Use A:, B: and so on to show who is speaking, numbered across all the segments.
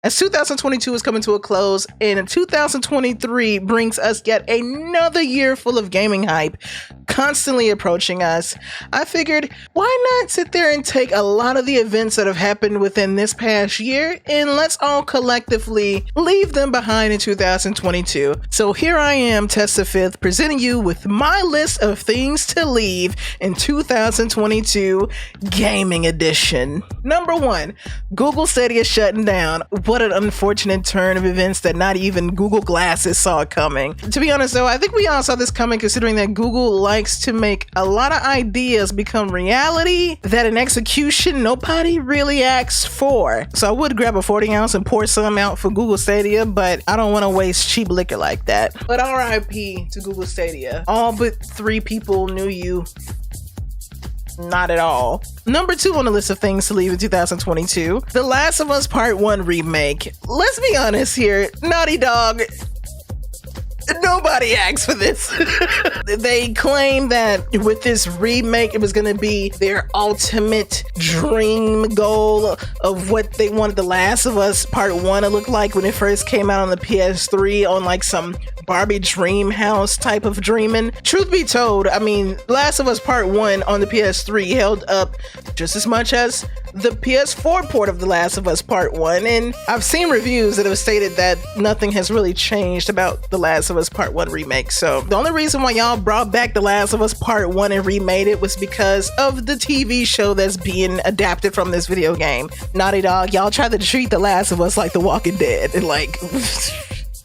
A: As 2022 is coming to a close and 2023 brings us yet another year full of gaming hype constantly approaching us, I figured why not sit there and take a lot of the events that have happened within this past year and let's all collectively leave them behind in 2022. So here I am, Tess the 5th, presenting you with my list of things to leave in 2022 Gaming Edition. Number 1, Google Stadia shutting down. What an unfortunate turn of events that not even Google Glasses saw coming. To be honest though, I think we all saw this coming considering that Google likes to make a lot of ideas become reality that in execution nobody really asks for. So I would grab a 40 ounce and pour some out for Google Stadia, but I don't want to waste cheap liquor like that. But RIP to Google Stadia. All but 3 people knew you. Not at all. Number 2 on the list of things to leave in 2022, The Last of Us Part 1 Remake. Let's be honest here, Naughty Dog, nobody asked for this. They claim that with this remake, it was going to be their ultimate dream goal of what they wanted The Last of Us Part 1 to look like when it first came out on the PS3 on like some Barbie dream house type of dreaming. Truth be told, I mean, Last of Us Part 1 on the PS3 held up just as much as the PS4 port of The Last of Us Part 1, and I've seen reviews that have stated that nothing has really changed about The Last of Us Part 1 remake. So the only reason why y'all brought back The Last of Us Part 1 and remade it was because of the TV show that's being adapted from this video game. Naughty Dog, y'all try to treat The Last of Us like The Walking Dead, and like...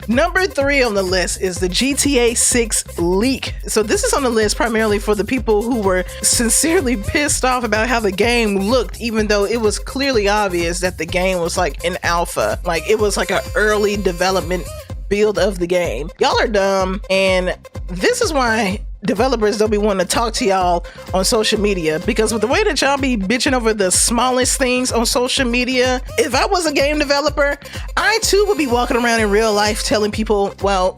A: Number 3 on the list is the GTA 6 leak. So this is on the list primarily for the people who were sincerely pissed off about how the game looked, even though it was clearly obvious that the game was like in alpha. Like it was like an early development build of the game. Y'all are dumb, and this is why developers don't be wanting to talk to y'all on social media, because with the way that y'all be bitching over the smallest things on social media, if I was a game developer, I too would be walking around in real life telling people, well,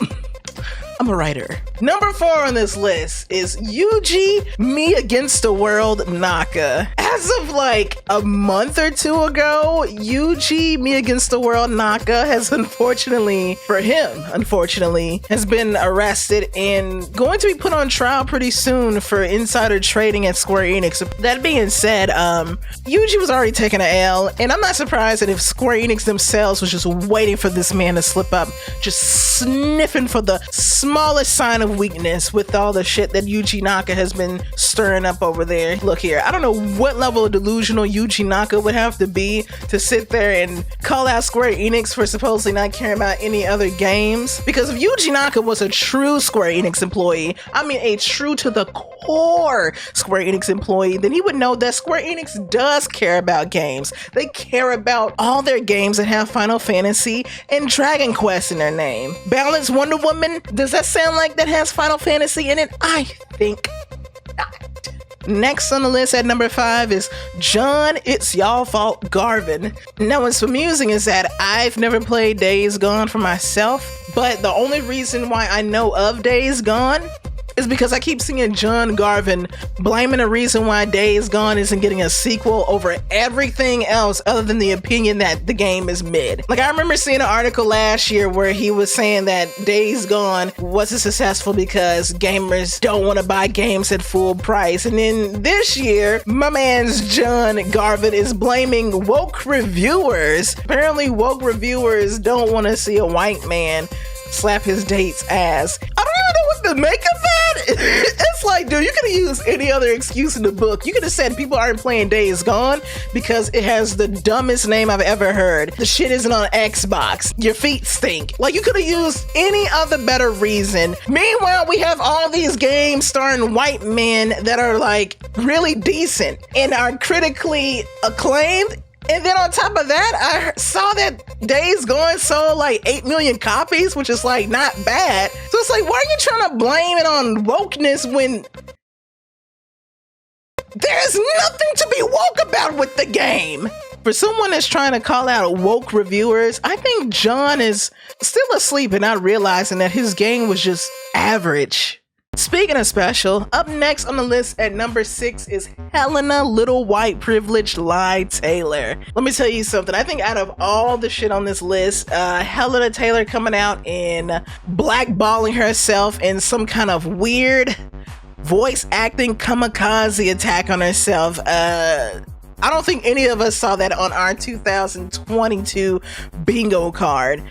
A: I'm a writer. Number 4 on this list is Yuji Me Against the World Naka. As of like a month or 2 ago, Yuji Me Against the World Naka has unfortunately has been arrested and going to be put on trial pretty soon for insider trading at Square Enix. That being said, Yuji was already taking an L, and I'm not surprised that if Square Enix themselves was just waiting for this man to slip up, just sniffing for the smallest sign of weakness with all the shit that Yuji Naka has been stirring up over there. Look here, I don't know what level of delusional Yuji Naka would have to be to sit there and call out Square Enix for supposedly not caring about any other games. Because if Yuji Naka was a true Square Enix employee, I mean a true to the core Square Enix employee, then he would know that Square Enix does care about games. They care about all their games that have Final Fantasy and Dragon Quest in their name. Balance Wonder Woman, does that sound like that has Final Fantasy in it? I think not. Next on the list at number 5 is John It's Y'all Fault Garvin. Now what's amusing is that I've never played Days Gone for myself, but the only reason why I know of Days Gone is because I keep seeing John Garvin blaming the reason why Days Gone isn't getting a sequel over everything else other than the opinion that the game is mid. Like I remember seeing an article last year where he was saying that Days Gone wasn't successful because gamers don't want to buy games at full price. And then this year, my man's John Garvin is blaming woke reviewers. Apparently woke reviewers don't want to see a white man slap his date's ass. I don't even know what to make of that. It's like, dude, you could have used any other excuse in the book. You could have said people aren't playing Days Gone because it has the dumbest name I've ever heard. The shit isn't on Xbox. Your feet stink. Like, you could have used any other better reason. Meanwhile, we have all these games starring white men that are like really decent and are critically acclaimed. And then on top of that, I saw that Days Gone sold like 8 million copies, which is like not bad. So it's like, why are you trying to blame it on wokeness when there's nothing to be woke about with the game? For someone that's trying to call out woke reviewers, I think John is still asleep and not realizing that his game was just average. Speaking of special, up next on the list at number 6 is Hellena Little White Privileged Lie Taylor. Let me tell you something. I think out of all the shit on this list, Hellena Taylor coming out and blackballing herself in some kind of weird voice acting kamikaze attack on herself. I don't think any of us saw that on our 2022 bingo card.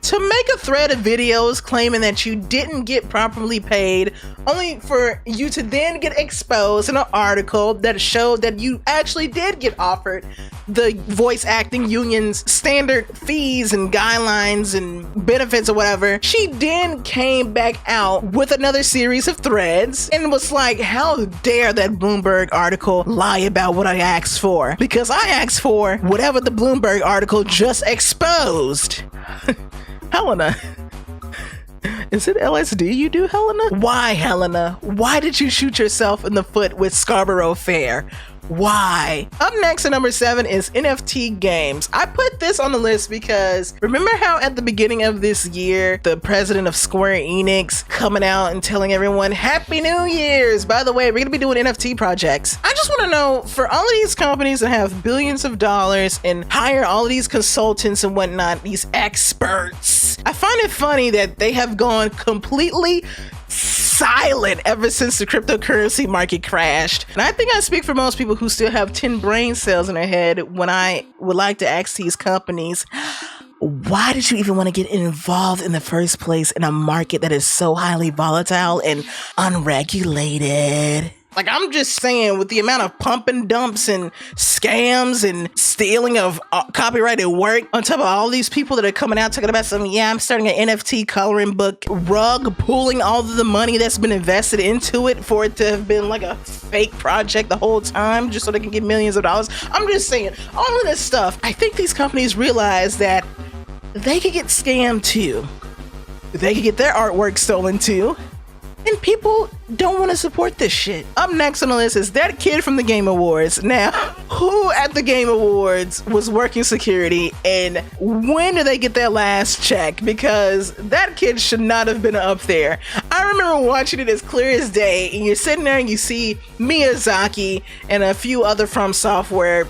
A: To make a thread of videos claiming that you didn't get properly paid, only for you to then get exposed in an article that showed that you actually did get offered the voice acting union's standard fees and guidelines and benefits or whatever. She then came back out with another series of threads and was like, how dare that Bloomberg article lie about what I asked for? Because I asked for whatever the Bloomberg article just exposed. Helena, is it LSD you do, Helena? Why, Helena? Why did you shoot yourself in the foot with Scarborough Fair? Why? Up next at number 7 is NFT Games. I put this on the list because remember how at the beginning of this year, the president of Square Enix coming out and telling everyone, Happy New Year's! By the way, we're gonna be doing NFT projects. I just wanna know, for all of these companies that have billions of dollars and hire all of these consultants and whatnot, these experts, I find it funny that they have gone completely silent ever since the cryptocurrency market crashed. And I think I speak for most people who still have 10 brain cells in their head when I would like to ask these companies, why did you even want to get involved in the first place in a market that is so highly volatile and unregulated? Like, I'm just saying, with the amount of pump and dumps and scams and stealing of copyrighted work, on top of all these people that are coming out talking about something, yeah, I'm starting an NFT coloring book, rug pulling all of the money that's been invested into it for it to have been like a fake project the whole time, just so they can get millions of dollars. I'm just saying, all of this stuff, I think these companies realize that they could get scammed too. They could get their artwork stolen too. And people don't want to support this shit. Up next on the list is that kid from the Game Awards. Now, who at the Game Awards was working security, and when do they get their last check? Because that kid should not have been up there. I remember watching it as clear as day, and you're sitting there and you see Miyazaki and a few other From Software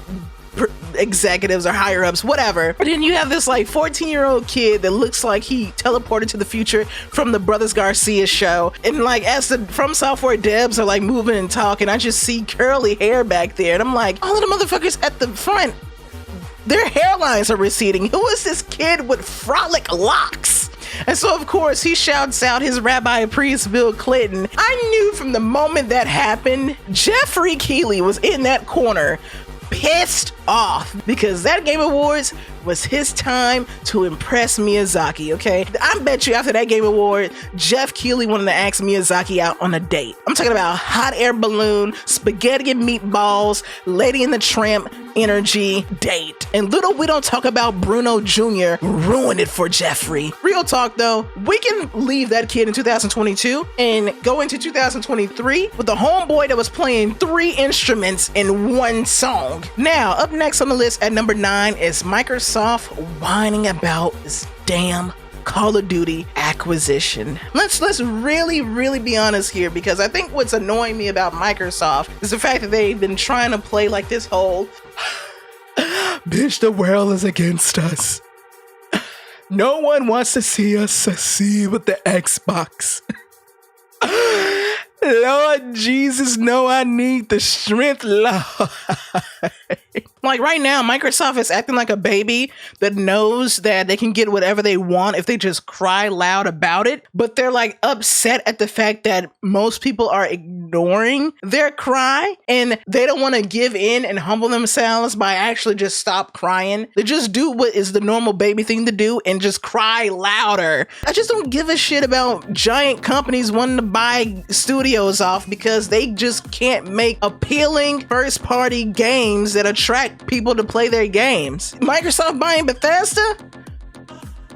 A: executives or higher ups, whatever. But then you have this like 14-year-old kid that looks like he teleported to the future from the Brothers Garcia show. And like as the From Software devs are like moving and talking, I just see curly hair back there. And I'm like, all of the motherfuckers at the front, their hairlines are receding. Who is this kid with frolic locks? And so, of course, he shouts out his rabbi priest, Bill Clinton. I knew from the moment that happened, Jeffrey Keighley was in that corner pissed off because that Game Awards was his time to impress Miyazaki, okay? I bet you after that Game Award, Jeff Keighley wanted to ask Miyazaki out on a date. I'm talking about hot air balloon, spaghetti and meatballs, Lady and the Tramp energy date. And little we don't talk about Bruno Jr. ruined it for Jeffrey. Real talk though, we can leave that kid in 2022 and go into 2023 with the homeboy that was playing 3 instruments in one song. Now, up next on the list at number 9 is Microsoft whining about this damn Call of Duty acquisition. Let's really be honest here, because I think what's annoying me about Microsoft is the fact that they've been trying to play like this whole bitch, the world is against us. No one wants to see us succeed with the Xbox. Lord Jesus, no, I need the strength, Lord. Like right now, Microsoft is acting like a baby that knows that they can get whatever they want if they just cry loud about it. But they're like upset at the fact that most people are ignoring their cry and they don't want to give in and humble themselves by actually just stop crying. They just do what is the normal baby thing to do and just cry louder. I just don't give a shit about giant companies wanting to buy studios off because they just can't make appealing first-party games that attract people to play their games. Microsoft buying Bethesda?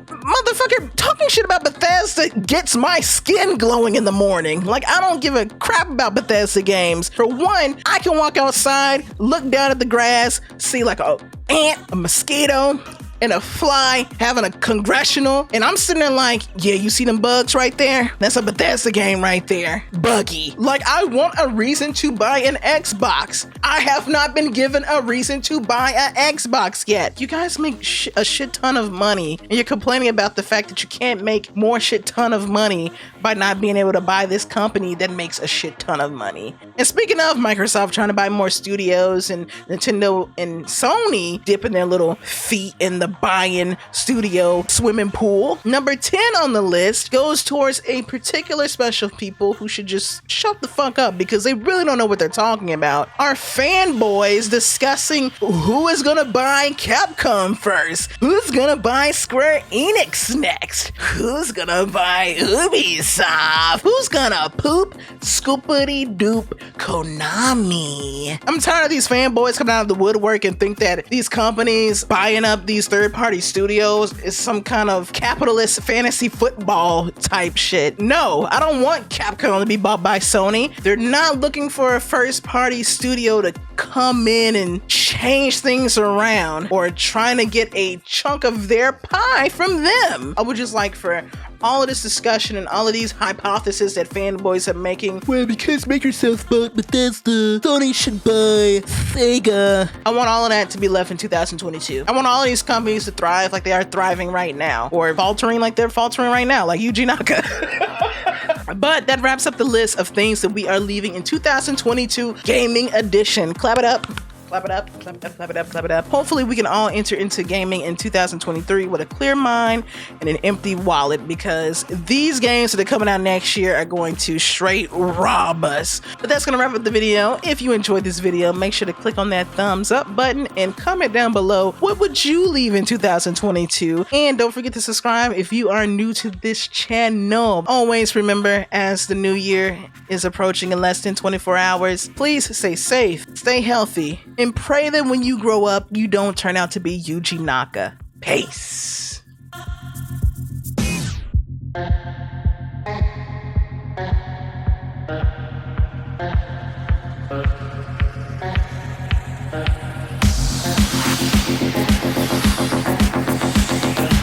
A: Motherfucker, talking shit about Bethesda gets my skin glowing in the morning. Like, I don't give a crap about Bethesda games. For one, I can walk outside, look down at the grass, see like a ant, a mosquito, and a fly having a congressional, and I'm sitting there like, yeah, you see them bugs right there? That's a Bethesda game right there. Buggy. Like, I want a reason to buy an Xbox. I have not been given a reason to buy an Xbox yet. You guys make a shit ton of money, and you're complaining about the fact that you can't make more shit ton of money by not being able to buy this company that makes a shit ton of money. And speaking of Microsoft trying to buy more studios, and Nintendo and Sony dipping their little feet in the buying studio swimming pool, number 10 on the list goes towards a particular special people who should just shut the fuck up because they really don't know what they're talking about. Our fanboys discussing who is gonna buy Capcom first, who's gonna buy Square Enix next, who's gonna buy Ubisoft, who's gonna poop scoopity doop Konami. I'm tired of these fanboys coming out of the woodwork and think that these companies buying up these third-party studios is some kind of capitalist fantasy football type shit. No, I don't want Capcom to be bought by Sony. They're not looking for a first-party studio to come in and change things around or trying to get a chunk of their pie from them. I would just like for all of this discussion and all of these hypotheses that fanboys are making, well, because Microsoft bought Bethesda, Sony should buy Sega. I want all of that to be left in 2022. I want all of these companies to thrive like they are thriving right now, or faltering like they're faltering right now, like Yuji Naka. But that wraps up the list of things that we are leaving in 2022 Gaming Edition. Clap it up. Clap it up, clap it up, clap it up, clap it up. Hopefully we can all enter into gaming in 2023 with a clear mind and an empty wallet, because these games that are coming out next year are going to straight rob us. But that's going to wrap up the video. If you enjoyed this video, make sure to click on that thumbs up button and comment down below, what would you leave in 2022? And don't forget to subscribe if you are new to this channel. Always remember, as the new year is approaching in less than 24 hours, please stay safe, stay healthy, and pray that when you grow up, you don't turn out to be Yuji Naka. Peace.